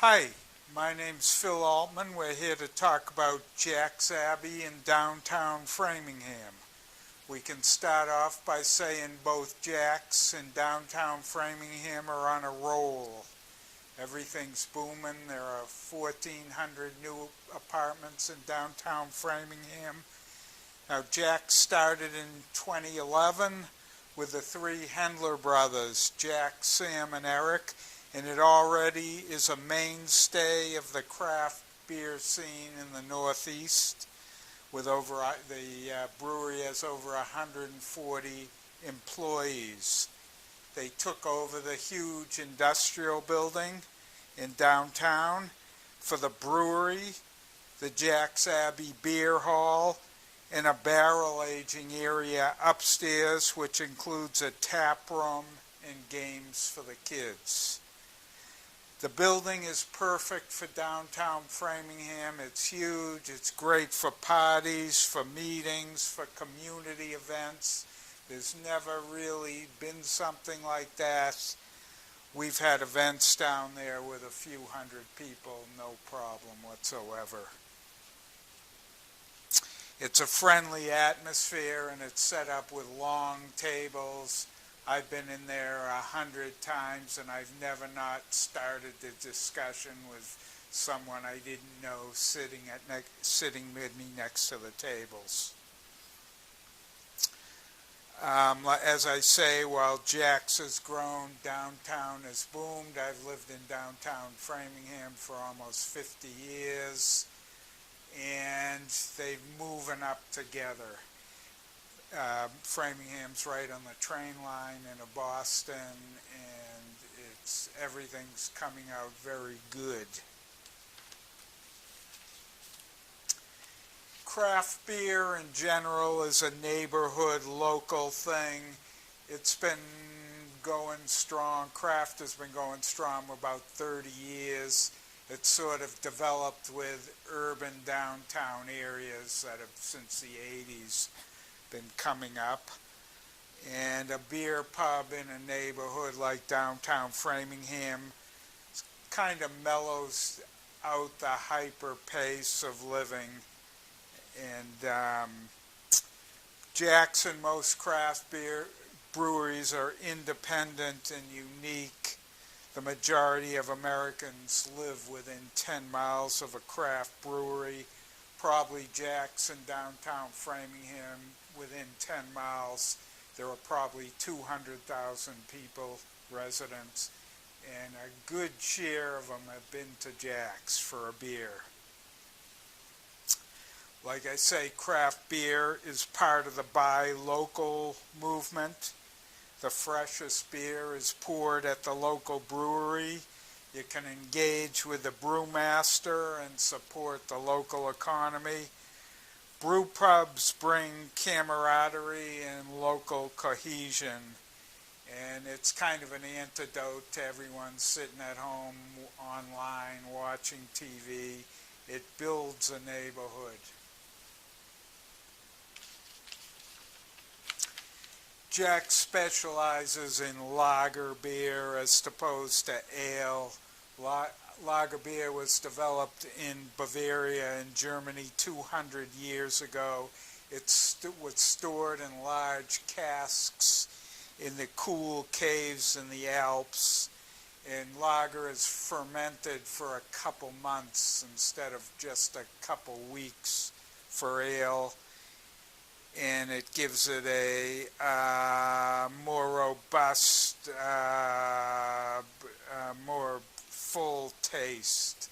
Hi, my name's Phil Altman. We're here to talk about Jack's Abbey in downtown Framingham. We can start off by saying both Jack's and downtown Framingham are on a roll. Everything's booming. There are 1,400 new apartments in downtown Framingham. Now, Jack started in 2011 with the three Hendler brothers, Jack, Sam, and Eric, and it already is a mainstay of the craft beer scene in the Northeast. With the brewery has over 140 employees. They took over the huge industrial building in downtown for the brewery, the Jack's Abbey Beer Hall, and a barrel aging area upstairs, which includes a tap room and games for the kids. The building is perfect for downtown Framingham. It's huge. It's great for parties, for meetings, for community events. There's never really been something like that. We've had events down there with a few hundred people, no problem whatsoever. It's a friendly atmosphere, and it's set up with long tables. I've been in there 100 times, and I've never not started the discussion with someone I didn't know sitting with me next to the tables. As I say, while Jack's has grown, downtown has boomed. I've lived in downtown Framingham for almost 50 years, and they've moving up together. Framingham's right on the train line into Boston, and everything's coming out very good. Craft beer in general is a neighborhood, local thing. It's been going strong. Craft has been going strong for about 30 years. It's sort of developed with urban downtown areas that have, since the 80s, been coming up. And a beer pub in a neighborhood like downtown Framingham kind of mellows out the hyper pace of living. And Jack's and most craft beer breweries are independent and unique. The majority of Americans live within 10 miles of a craft brewery. Probably Jack's in downtown Framingham, within 10 miles, there are probably 200,000 people, residents, and a good share of them have been to Jack's for a beer. Like I say, craft beer is part of the buy local movement. The freshest beer is poured at the local brewery. You can engage with the brewmaster and support the local economy. Brew pubs bring camaraderie and local cohesion, and it's kind of an antidote to everyone sitting at home online watching TV. It builds a neighborhood. Jack specializes in lager beer as opposed to ale. Lager beer was developed in Bavaria and Germany 200 years ago. It was stored in large casks in the cool caves in the Alps. And lager is fermented for a couple months instead of just a couple weeks for ale. And it gives it a more robust, more full taste.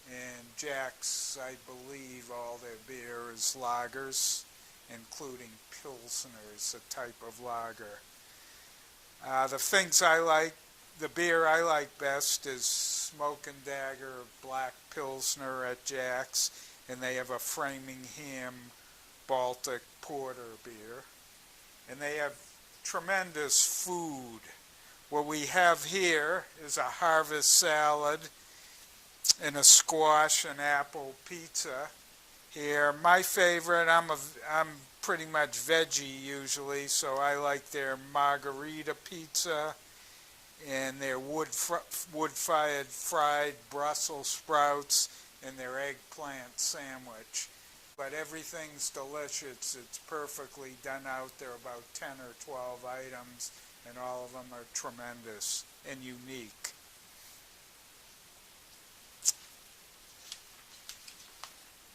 And Jack's, I believe, all their beer is lagers, including Pilsners, a type of lager. The things I like, the beer I like best is Smoke and Dagger Black Pilsner at Jack's, and they have a Framingham Baltic Porter beer. And they have tremendous food. What we have here is a harvest salad and a squash and apple pizza. Here, my favorite, I'm pretty much veggie usually, so I like their margarita pizza and their wood-fired fried Brussels sprouts and their eggplant sandwich. But everything's delicious. It's perfectly done out. There are about 10 or 12 items, and all of them are tremendous and unique.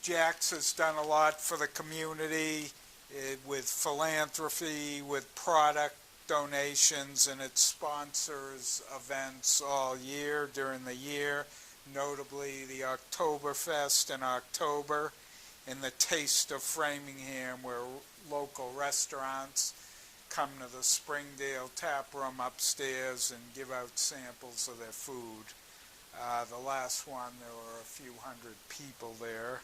Jack's has done a lot for the community with philanthropy, with product donations, and it sponsors events all year during the year, notably the Oktoberfest in October and the Taste of Framingham, where local restaurants come to the Springdale tap room upstairs and give out samples of their food. The last one, there were a few hundred people there.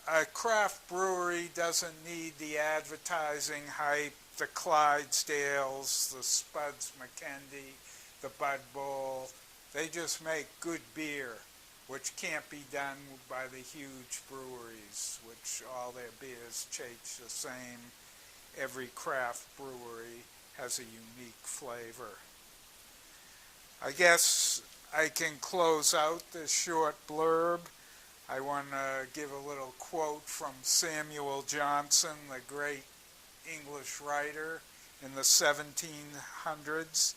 A craft brewery doesn't need the advertising hype, the Clydesdales, the Spuds McKendy, the Bud Bowl. They just make good beer, which can't be done by the huge breweries, which all their beers taste the same. Every craft brewery has a unique flavor. I guess I can close out this short blurb. I want to give a little quote from Samuel Johnson, the great English writer in the 1700s.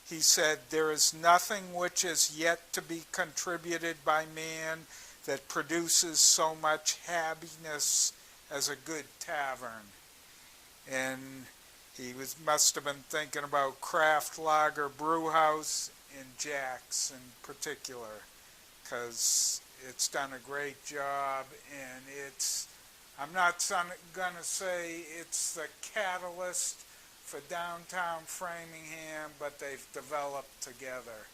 He said, "There is nothing which is yet to be contributed by man that produces so much happiness as a good tavern." And he must have been thinking about Craft Lager Brew House and Jack's in particular, because it's done a great job, and I'm not going to say it's the catalyst for downtown Framingham, but they've developed together,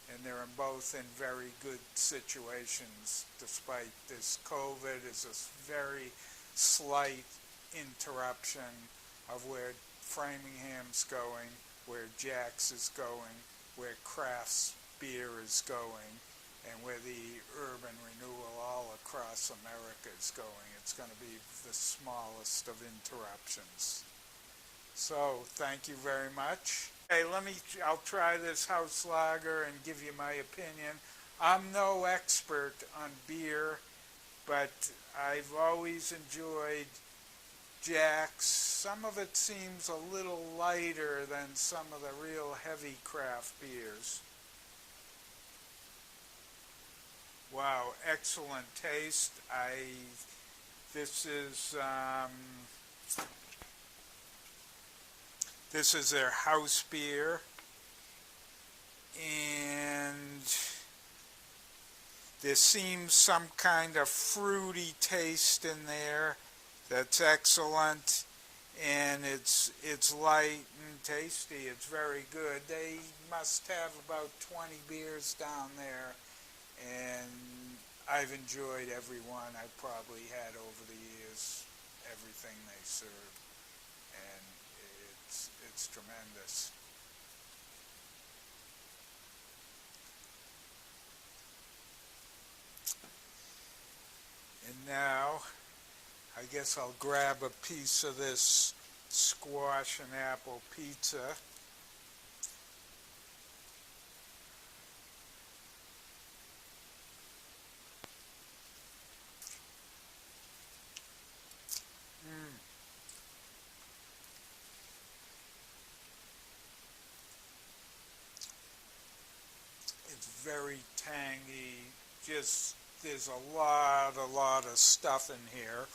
and they're both in very good situations despite this COVID is a very slight interruption of where Framingham's going, where Jack's is going, where Craft's beer is going, and where the urban renewal all across America is going. It's going to be the smallest of interruptions. So, thank you very much. Hey, I'll try this house lager and give you my opinion. I'm no expert on beer, but I've always enjoyed Jack's. Some of it seems a little lighter than some of the real heavy craft beers. Wow, excellent taste. This is their house beer, and there seems some kind of fruity taste in there that's excellent, and it's light and tasty. It's very good. They must have about 20 beers down there, and I've enjoyed every one. I've probably had over the years everything they serve, and it's tremendous. And now, I guess I'll grab a piece of this squash and apple pizza. It's very tangy. Just there's a lot of stuff in here.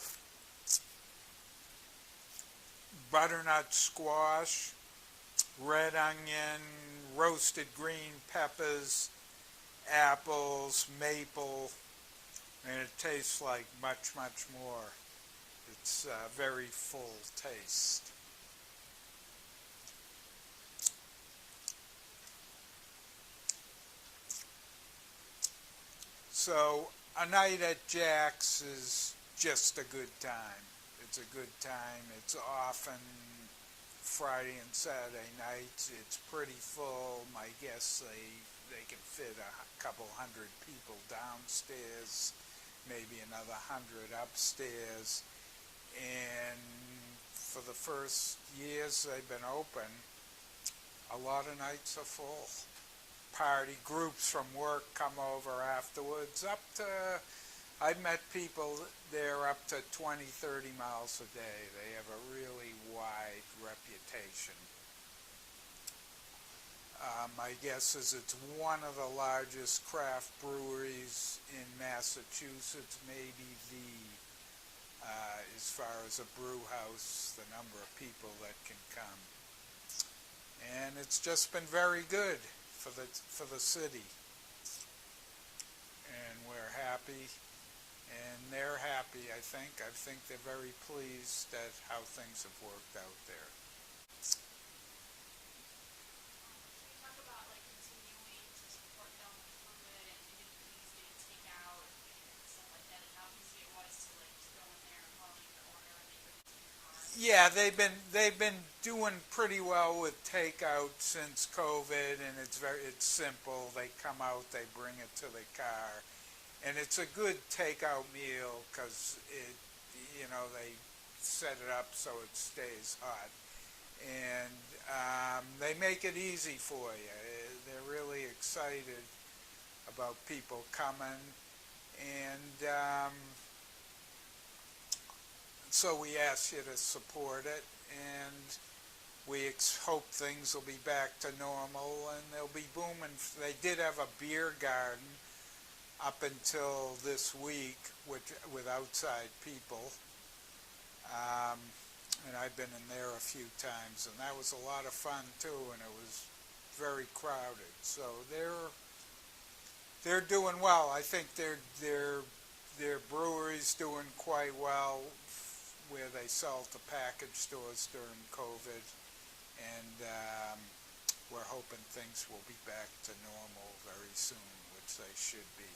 Butternut squash, red onion, roasted green peppers, apples, maple, and it tastes like much more. It's a very full taste. So a night at Jack's is just a good time. It's a good time. It's often Friday and Saturday nights. It's pretty full. My guess they can fit a couple hundred people downstairs, maybe another 100 upstairs. And for the first years they've been open, A lot of nights are full. Party groups from work come over afterwards. I've met people there up to 20, 30 miles a day. They have a really wide reputation. My guess is it's one of the largest craft breweries in Massachusetts, maybe as far as a brew house, the number of people that can come. And it's just been very good for the city. And we're happy, and they're happy, I think. I think they're very pleased at how things have worked out there. Yeah, they've been doing pretty well with takeout since COVID, and it's simple. They come out, they bring it to the car, and it's a good takeout meal because they set it up so it stays hot, and they make it easy for you. They're really excited about people coming, and so we ask you to support it, and we hope things will be back to normal, and they'll be booming. They did have a beer garden up until this week with outside people, and I've been in there a few times, and that was a lot of fun too, and it was very crowded. So they're doing well. I think their brewery's doing quite well, where they sell to package stores during COVID, and we're hoping things will be back to normal very soon, which they should be.